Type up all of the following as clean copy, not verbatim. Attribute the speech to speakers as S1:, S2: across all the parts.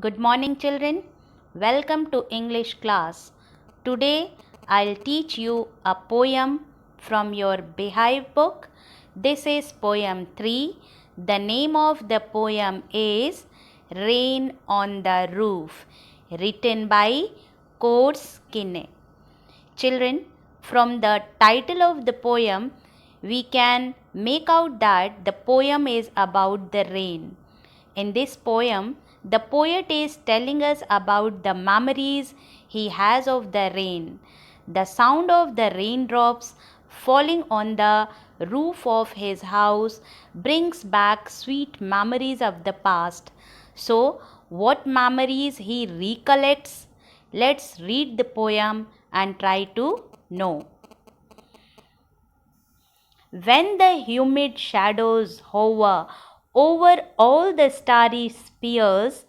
S1: Good morning, children. Welcome to English class. Today I'll teach you a poem from your Behive book. This is poem 3. The name of the poem is Rain on the Roof, written by Coates Kinney. Children, from the title of the poem, we can make out that the poem is about the rain. In this poem, the poet is telling us about the memories he has of the rain. The sound of the raindrops falling on the roof of his house brings back sweet memories of the past. So, what memories he recollects? Let's read the poem and try to know. When the humid shadows hover over all the starry spheres,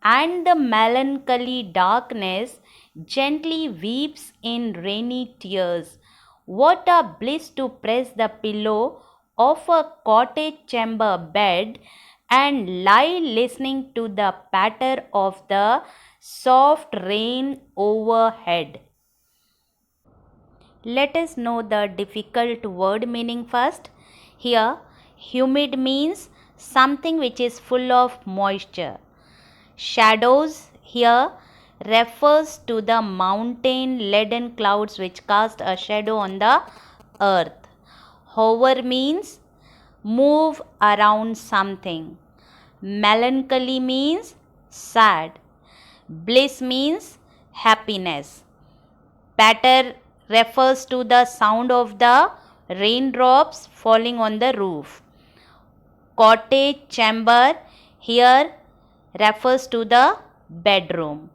S1: and the melancholy darkness gently weeps in rainy tears, what a bliss to press the pillow of a cottage chamber bed and lie listening to the patter of the soft rain overhead. Let us know the difficult word meaning first. Here, humid means something which is full of moisture. Shadows here refers to the mountain leaden clouds which cast a shadow on the earth. Hover means move around something. Melancholy means sad. Bliss means happiness. Patter refers to the sound of the raindrops falling on the roof. Cottage chamber here refers to the bedroom.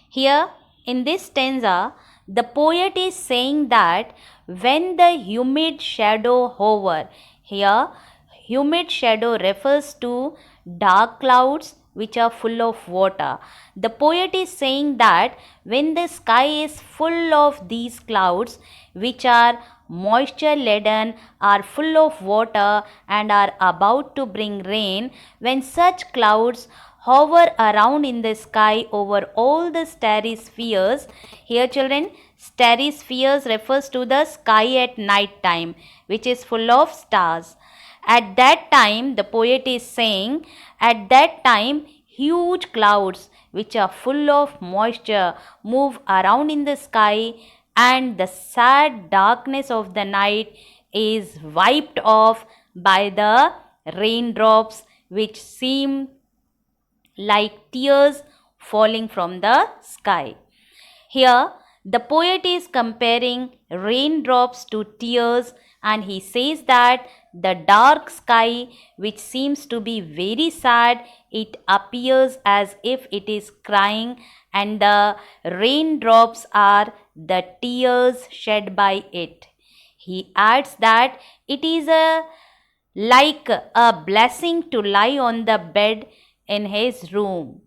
S1: Here in this stanza, the poet is saying that when the humid shadow hover, here humid shadow refers to dark clouds which are full of water. The poet is saying that when the sky is full of these clouds which are moisture laden, are full of water and are about to bring rain, when such clouds hover around in the sky over all the starry spheres. Here children, starry spheres refers to the sky at night time which is full of stars. At that time, the poet is saying, at that time huge clouds which are full of moisture move around in the sky, and the sad darkness of the night is wiped off by the raindrops which seem like tears falling from the sky. Here, the poet is comparing raindrops to tears, and he says that the dark sky, which seems to be very sad, it appears as if it is crying, and the raindrops are the tears shed by it. He adds that it is like a blessing to lie on the bed in his room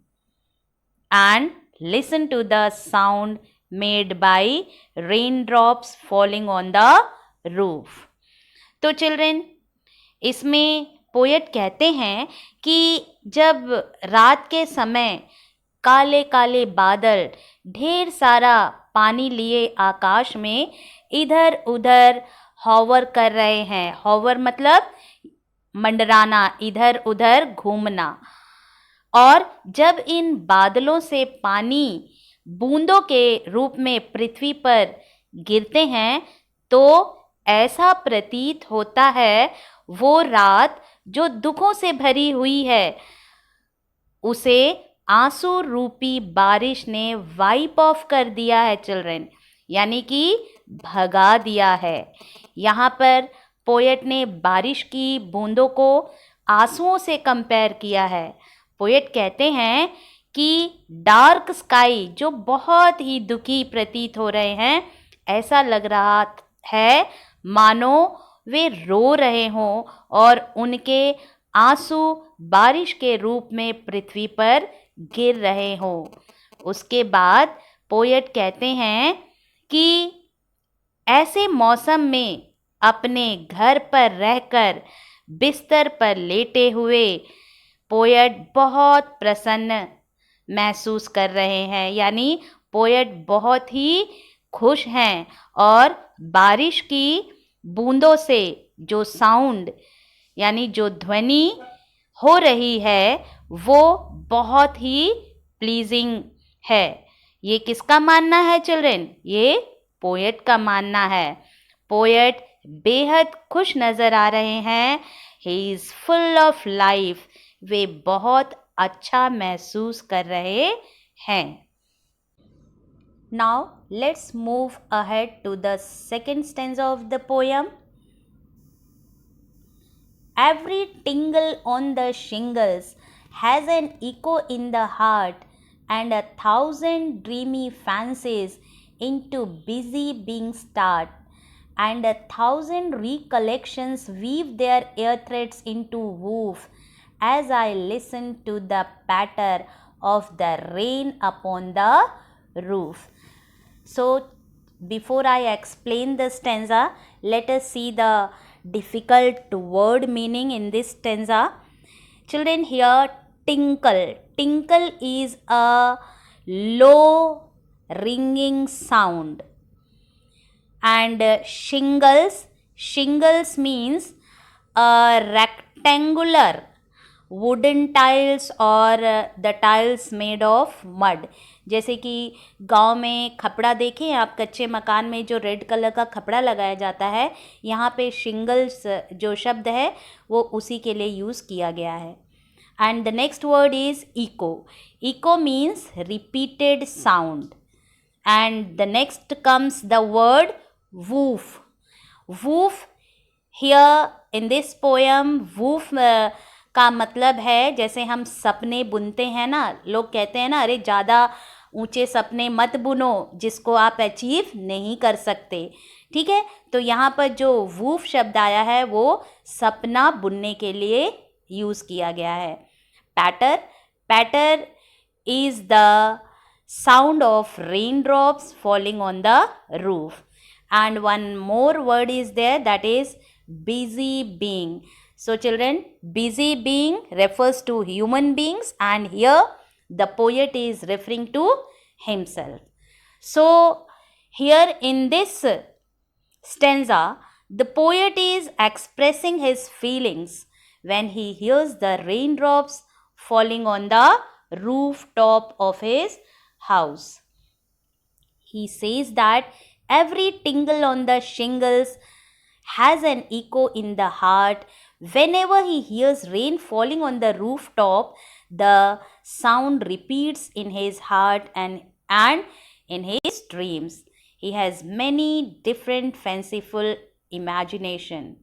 S1: and listen to the sound made by raindrops falling on the roof. तो children, इसमें poet कहते हैं कि जब रात के समय काले काले बादल ढेर सारा पानी लिए आकाश में इधर उधर हॉवर कर रहे हैं. हॉवर मतलब मंडराना, इधर उधर घूमना. और जब इन बादलों से पानी बूंदों के रूप में पृथ्वी पर गिरते हैं तो ऐसा प्रतीत होता है वो रात जो दुखों से भरी हुई है उसे आंसू रूपी बारिश ने वाइप ऑफ कर दिया है चिल्ड्रन, यानी कि भगा दिया है. यहाँ पर पोएट ने बारिश की बूंदों को आंसुओं से कंपेयर किया है. पोएट कहते हैं कि डार्क स्काई जो बहुत ही दुखी प्रतीत हो रहे हैं, ऐसा लग रहा है मानो वे रो रहे हों और उनके आंसू बारिश के रूप में पृथ्वी पर गिर रहे हों. उसके बाद पोएट कहते हैं कि ऐसे मौसम में अपने घर पर रहकर बिस्तर पर लेटे हुए पोएट बहुत प्रसन्न महसूस कर रहे हैं, यानी पोएट बहुत ही खुश हैं और बारिश की बूंदों से जो साउंड यानी जो ध्वनि हो रही है वो बहुत ही प्लीजिंग है। ये किसका मानना है चिल्ड्रन? ये पोएट का मानना है। पोएट बेहद खुश नजर आ रहे हैं। He is full of life. वे बहुत अच्छा महसूस कर रहे हैं। Now let's move ahead to the second stanza of the poem. Every tingle on the shingles has an echo in the heart, and 1,000 dreamy fancies into busy being start, and 1,000 recollections weave their ear threads into woof, as I listen to the patter of the rain upon the roof. So, before I explain the stanza, let us see the difficult word meaning in this stanza. Children, here tinkle. Tinkle is a low ringing sound. And shingles. Shingles means a rectangular wooden tiles or the tiles made of mud. जैसे कि गांव में खपड़ा देखें आप, कच्चे मकान में जो रेड कलर का खपड़ा लगाया जाता है, यहाँ पे शिंगल्स जो शब्द है वो उसी के लिए यूज़ किया गया है। And the next word is echo. Echo means repeated sound. And the next comes the word woof. Woof here in this poem, woof का मतलब है जैसे हम सपने बुनते हैं ना, लोग कहते हैं ना, अरे ज़्यादा ऊंचे सपने मत बुनो जिसको आप अचीव नहीं कर सकते। ठीक है, तो यहाँ पर जो वूफ शब्द आया है वो सपना बुनने के लिए यूज़ किया गया है। Patter. Patter is the sound of rain drops falling on the roof. And one more word is there, that is busy being. So children, busy being refers to human beings, and here the poet is referring to himself. So here in this stanza, the poet is expressing his feelings when he hears the raindrops falling on the rooftop of his house. He says that every tingle on the shingles has an echo in the heart. Whenever he hears rain falling on the rooftop, the sound repeats in his heart and in his dreams. He has many different fanciful imagination.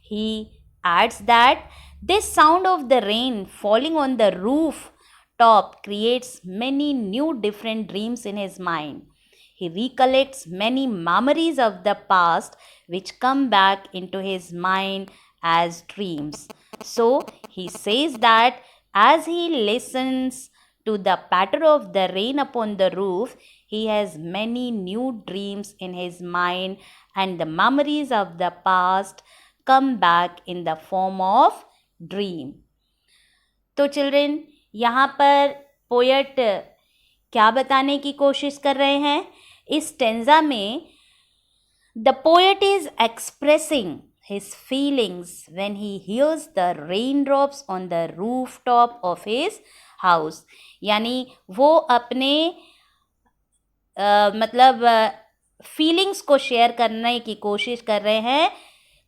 S1: He adds that this sound of the rain falling on the rooftop creates many new different dreams in his mind. He recollects many memories of the past which come back into his mind as dreams. So he says that as he listens to the patter of the rain upon the roof, he has many new dreams in his mind, and the memories of the past come back in the form of dream. तो children, यहाँ पर poet क्या बताने की कोशिश कर रहे हैं? इस स्टेंजा में the poet is expressing his feelings when he hears the raindrops on the rooftop of his house. यानी वो अपने मतलब फीलिंग्स को शेयर करने की कोशिश कर रहे हैं।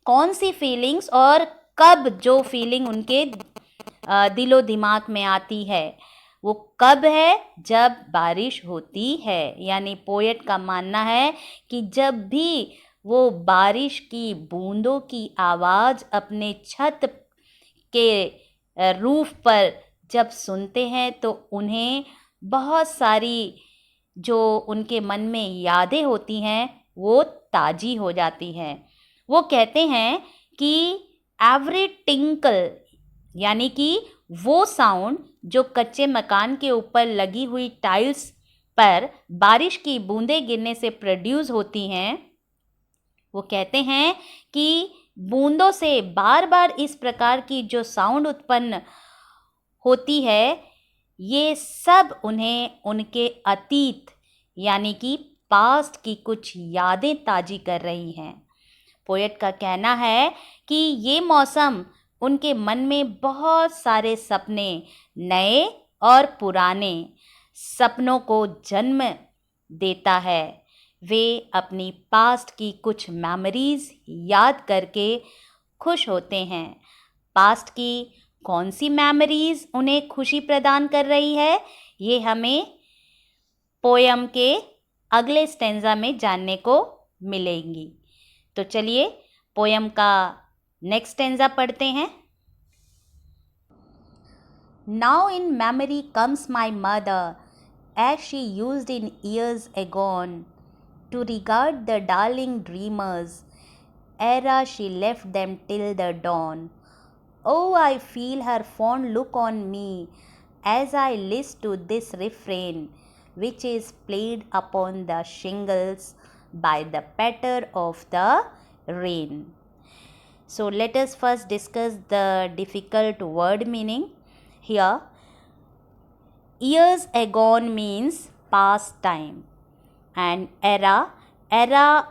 S1: कौन सी फीलिंग्स और कब जो फीलिंग उनके दिलो दिमाग में आती है, वो कब है? जब बारिश होती है। यानी पोएट का मानना है कि जब भी वो बारिश की बूंदों की आवाज़ अपने छत के रूफ पर जब सुनते हैं तो उन्हें बहुत सारी जो उनके मन में यादें होती हैं वो ताज़ी हो जाती हैं। वो कहते हैं कि एवरी टिंकल, यानी कि वो साउंड जो कच्चे मकान के ऊपर लगी हुई टाइल्स पर बारिश की बूंदें गिरने से प्रोड्यूस होती हैं, वो कहते हैं कि बूंदों से बार बार इस प्रकार की जो साउंड उत्पन्न होती है, ये सब उन्हें उनके अतीत यानी कि पास्ट की कुछ यादें ताजी कर रही हैं। पोएट का कहना है कि ये मौसम उनके मन में बहुत सारे सपने, नए और पुराने सपनों को जन्म देता है। वे अपनी पास्ट की कुछ मेमोरीज याद करके खुश होते हैं। पास्ट की कौन सी मेमोरीज उन्हें खुशी प्रदान कर रही है, ये हमें पोयम के अगले स्टेंजा में जानने को मिलेंगी। तो चलिए पोयम का नेक्स्ट स्टेंजा पढ़ते हैं। Now in memory comes my mother, as she used in years agone, to regard the darling dreamers, ere she left them till the dawn. Oh, I feel her fond look on me, as I list to this refrain, which is played upon the shingles by the patter of the rain. So let us first discuss the difficult word meaning. Here, years agone means past time, and era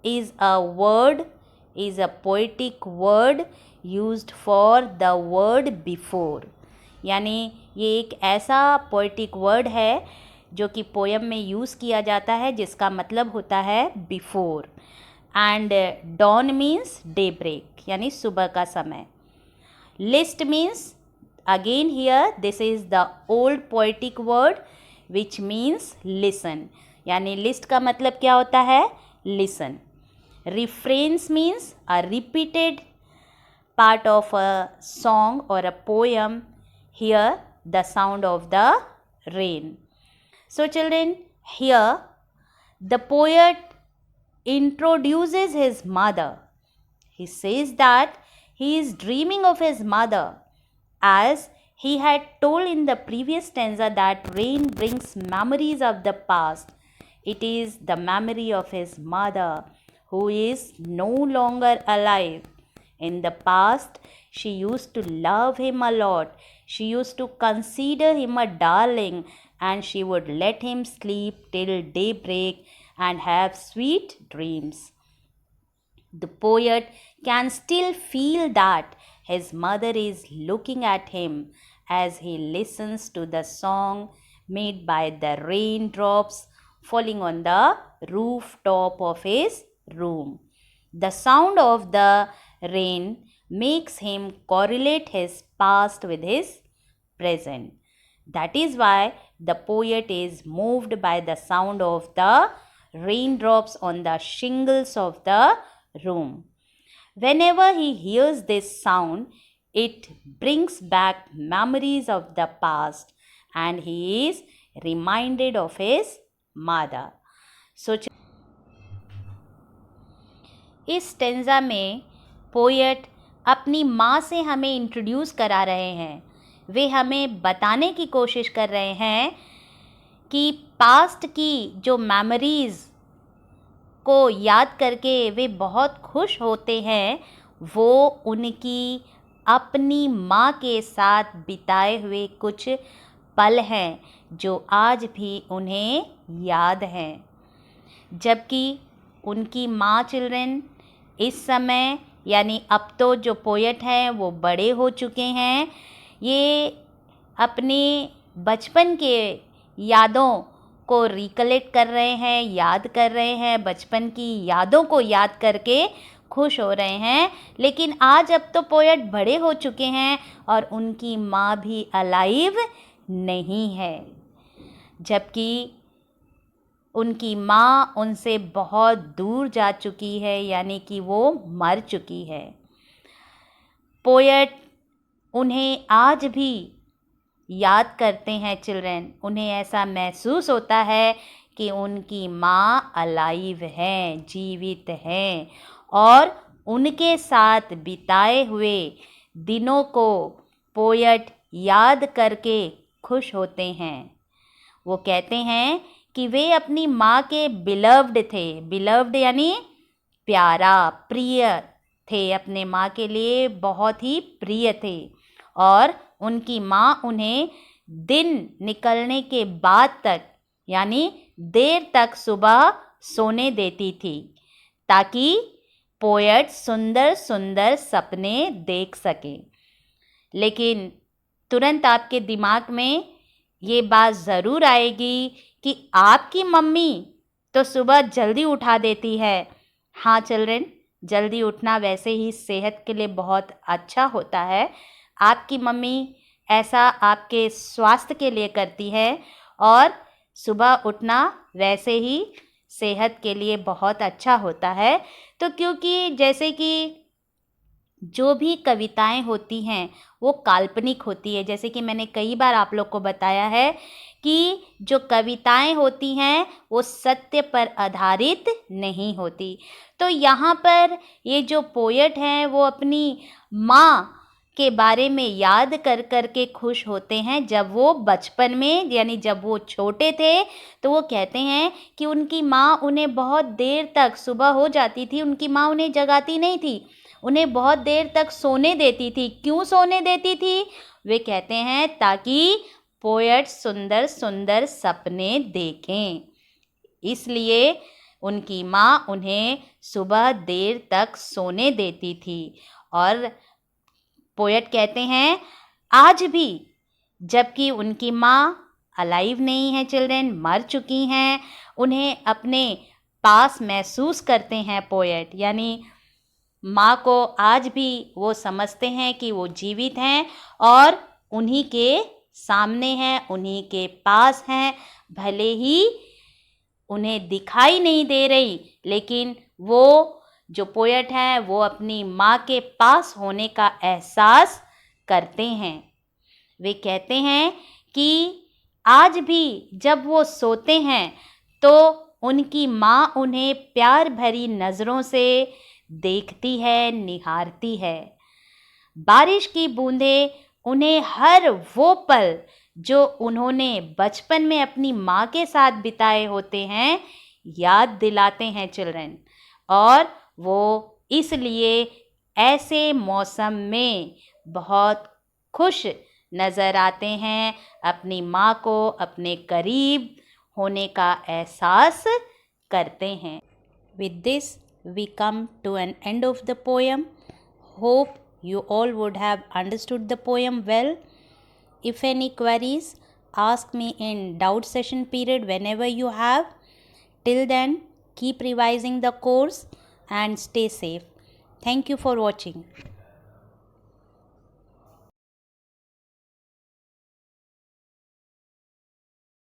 S1: is a word, is a poetic word used for the word before. यानी ये एक ऐसा poetic word है जो कि poem में use किया जाता है जिसका मतलब होता है before. And dawn means day break यानी सुबह का समय। List means again here this is the old poetic word which means listen, यानी लिस्ट का मतलब क्या होता है, listen. Refrains means a repeated part of a song or a poem. Here the sound of the rain. So children, here the poet introduces his mother. He says that he is dreaming of his mother, as he had told in the previous stanza that rain brings memories of the past. It is the memory of his mother who is no longer alive. In the past, she used to love him a lot. She used to consider him a darling, and she would let him sleep till daybreak and have sweet dreams. The poet can still feel that his mother is looking at him as he listens to the song made by the raindrops falling on the rooftop of his room. The sound of the rain makes him correlate his past with his present. That is why the poet is moved by the sound of the raindrops on the shingles of the room. Whenever he hears this sound, it brings back memories of the past and he is reminded of his mother. So, इस stanza में poet अपनी माँ से हमें introduce करा रहे हैं। वे हमें बताने की कोशिश कर रहे हैं कि पास्ट की जो मेमोरीज़ को याद करके वे बहुत खुश होते हैं, वो उनकी अपनी माँ के साथ बिताए हुए कुछ पल हैं जो आज भी उन्हें याद हैं। जबकि उनकी माँ चिल्ड्रन इस समय यानी अब तो जो पोएट हैं वो बड़े हो चुके हैं, ये अपने बचपन के यादों को रिकलेक्ट कर रहे हैं, याद कर रहे हैं, बचपन की यादों को याद करके खुश हो रहे हैं। लेकिन आज अब तो पोएट बड़े हो चुके हैं और उनकी माँ भी अलाइव नहीं है, जबकि उनकी माँ उनसे बहुत दूर जा चुकी है, यानी कि वो मर चुकी है। पोएट उन्हें आज भी याद करते हैं चिल्ड्रन, उन्हें ऐसा महसूस होता है कि उनकी माँ अलाइव हैं, जीवित हैं और उनके साथ बिताए हुए दिनों को पोएट याद करके खुश होते हैं। वो कहते हैं कि वे अपनी माँ के बिलव्ड थे। बिलव्ड यानी प्यारा, प्रिय थे, अपने माँ के लिए बहुत ही प्रिय थे और उनकी माँ उन्हें दिन निकलने के बाद तक यानी देर तक सुबह सोने देती थी ताकि पोएट सुंदर सुंदर सपने देख सके। लेकिन तुरंत आपके दिमाग में ये बात ज़रूर आएगी कि आपकी मम्मी तो सुबह जल्दी उठा देती है। हाँ चिल्ड्रन, जल्दी उठना वैसे ही सेहत के लिए बहुत अच्छा होता है। आपकी मम्मी ऐसा आपके स्वास्थ्य के लिए करती है और सुबह उठना वैसे ही सेहत के लिए बहुत अच्छा होता है। तो क्योंकि जैसे कि जो भी कविताएं होती हैं वो काल्पनिक होती है, जैसे कि मैंने कई बार आप लोग को बताया है कि जो कविताएं होती हैं वो सत्य पर आधारित नहीं होती। तो यहाँ पर ये जो पोएट हैं वो अपनी माँ के बारे में याद कर कर के खुश होते हैं। जब वो बचपन में यानी जब वो छोटे थे तो वो कहते हैं कि उनकी माँ उन्हें बहुत देर तक, सुबह हो जाती थी, उनकी माँ उन्हें जगाती नहीं थी, उन्हें बहुत देर तक सोने देती थी। क्यों सोने देती थी? वे कहते हैं ताकि पोएट सुंदर सुंदर सपने देखें, इसलिए उनकी माँ उन्हें सुबह देर तक सोने देती थी। और पोएट कहते हैं आज भी, जबकि उनकी माँ अलाइव नहीं है चिल्ड्रन, मर चुकी हैं, उन्हें अपने पास महसूस करते हैं पोएट, यानी माँ को आज भी वो समझते हैं कि वो जीवित हैं और उन्हीं के सामने हैं, उन्हीं के पास हैं। भले ही उन्हें दिखाई नहीं दे रही, लेकिन वो जो पोएट हैं वो अपनी माँ के पास होने का एहसास करते हैं। वे कहते हैं कि आज भी जब वो सोते हैं तो उनकी माँ उन्हें प्यार भरी नज़रों से देखती है, निहारती है। बारिश की बूंदें उन्हें हर वो पल जो उन्होंने बचपन में अपनी माँ के साथ बिताए होते हैं याद दिलाते हैं चिल्ड्रन, और वो इसलिए ऐसे मौसम में बहुत खुश नज़र आते हैं, अपनी माँ को अपने करीब होने का एहसास करते हैं। With this we come to an end of the poem. Hope you all would have understood the poem well. If any queries, ask me in doubt session period whenever you have. Till then, keep revising the course and stay safe. Thank you for watching.